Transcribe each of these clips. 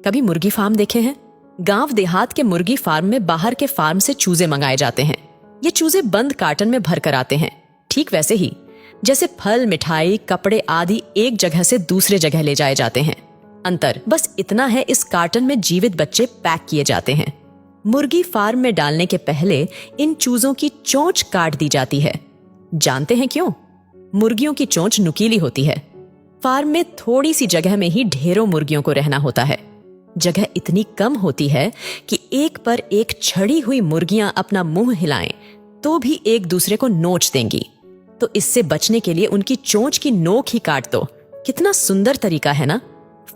कभी मुर्गी फार्म देखे हैं? गांव देहात के मुर्गी फार्म में बाहर के फार्म से चूजे मंगाए जाते हैं। ये चूजे बंद कार्टन में भर कर आते हैं, ठीक वैसे ही जैसे फल, मिठाई, कपड़े आदि एक जगह से दूसरे जगह ले जाए जाते हैं। अंतर बस इतना है, इस कार्टन में जीवित बच्चे पैक किए जाते हैं। मुर्गी फार्म में डालने के पहले इन चूजों की चोंच काट दी जाती है। जानते हैं क्यों? मुर्गियों की चोंच नुकीली होती है। फार्म में थोड़ी सी जगह में ही ढेरों मुर्गियों को रहना होता है। जगह इतनी कम होती है कि एक पर एक छड़ी हुई मुर्गियां अपना मुंह हिलाएं तो भी एक दूसरे को नोच देंगी। तो इससे बचने के लिए उनकी चोंच की नोक ही काट दो। कितना सुंदर तरीका है ना?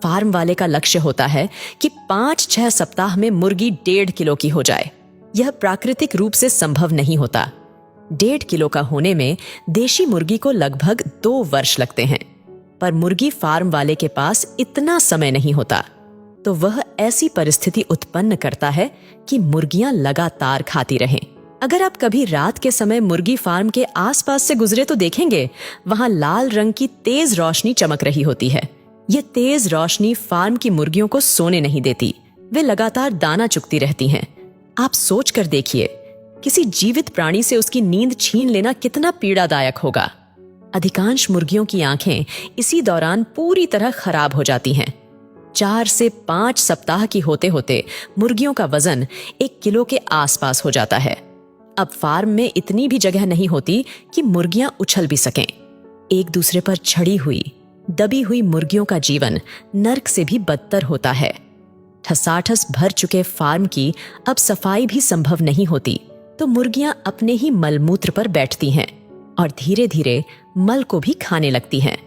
फार्म वाले का लक्ष्य होता है कि 5-6 सप्ताह में मुर्गी 1.5 किलो की हो जाए। यह प्राकृतिक रूप से संभव नहीं होता। 1.5 किलो का होने में देशी मुर्गी को लगभग 2 वर्ष लगते हैं। पर मुर्गी फार्म वाले के पास इतना समय नहीं होता, तो वह ऐसी परिस्थिति उत्पन्न करता है कि मुर्गियां लगातार खाती रहें। अगर आप कभी रात के समय मुर्गी फार्म के आसपास से गुजरे तो देखेंगे वहां लाल रंग की तेज रोशनी चमक रही होती है। यह तेज रोशनी फार्म की मुर्गियों को सोने नहीं देती। वे लगातार दाना चुगती रहती हैं। आप सोच कर देखिए, किसी जीवित प्राणी से उसकी नींद छीन लेना कितना पीड़ादायक होगा। अधिकांश मुर्गियों की आंखें इसी दौरान पूरी तरह खराब हो जाती हैं। 4 से 5 सप्ताह की होते होते मुर्गियों का वजन 1 किलो के आसपास हो जाता है। अब फार्म में इतनी भी जगह नहीं होती कि मुर्गियां उछल भी सकें। एक दूसरे पर छड़ी हुई, दबी हुई मुर्गियों का जीवन नर्क से भी बदतर होता है। ठसाठस भर चुके फार्म की अब सफाई भी संभव नहीं होती, तो मुर्गियां अपने ही मलमूत्र पर बैठती हैं और धीरे धीरे मल को भी खाने लगती हैं।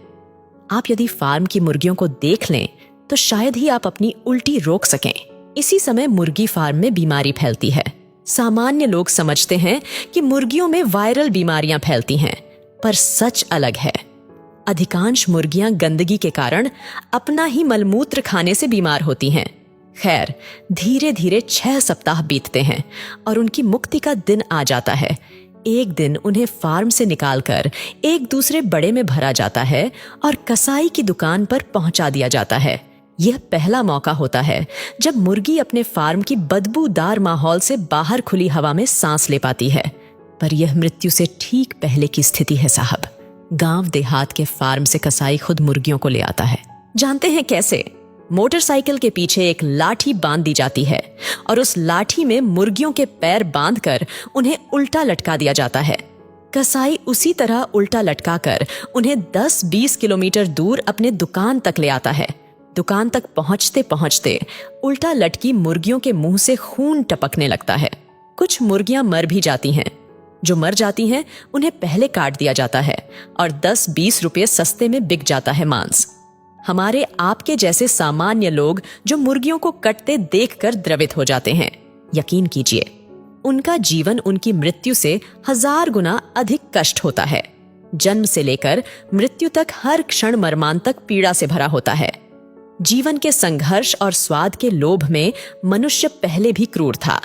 आप यदि फार्म की मुर्गियों को देख लें तो शायद ही आप अपनी उल्टी रोक सकें। इसी समय मुर्गी फार्म में बीमारी फैलती है। सामान्य लोग समझते हैं कि मुर्गियों में वायरल बीमारियां फैलती हैं, पर सच अलग है। अधिकांश मुर्गियां गंदगी के कारण अपना ही मलमूत्र खाने से बीमार होती हैं। खैर, धीरे धीरे 6 सप्ताह बीतते हैं और उनकी मुक्ति का दिन आ जाता है। एक दिन उन्हें फार्म से निकालकर एक दूसरे बड़े में भरा जाता है और कसाई की दुकान पर पहुंचा दिया जाता है। यह पहला मौका होता है जब मुर्गी अपने फार्म की बदबूदार माहौल से बाहर खुली हवा में सांस ले पाती है। पर यह मृत्यु से ठीक पहले की स्थिति है साहब। गांव देहात के फार्म से कसाई खुद मुर्गियों को ले आता है। जानते हैं कैसे? मोटरसाइकिल के पीछे एक लाठी बांध दी जाती है और उस लाठी में मुर्गियों के पैर बांधकर उन्हें उल्टा लटका दिया जाता है। कसाई उसी तरह उल्टा लटकाकर उन्हें 10-20 किलोमीटर दूर अपने दुकान तक ले आता है। दुकान तक पहुंचते पहुंचते उल्टा लटकी मुर्गियों के मुंह से खून टपकने लगता है। कुछ मुर्गियां मर भी जाती हैं। जो मर जाती हैं उन्हें पहले काट दिया जाता है और 10-20 रुपये सस्ते में बिक जाता है मांस। हमारे आपके जैसे सामान्य लोग जो मुर्गियों को कटते देखकर द्रवित हो जाते हैं। यकीन कीजिए, उनका जीवन उनकी मृत्यु से 1000 गुना अधिक कष्ट होता है। जन्म से लेकर मृत्यु तक हर क्षण मर्मांतक पीड़ा से भरा होता है। जीवन के संघर्ष और स्वाद के लोभ में मनुष्य पहले भी क्रूर था,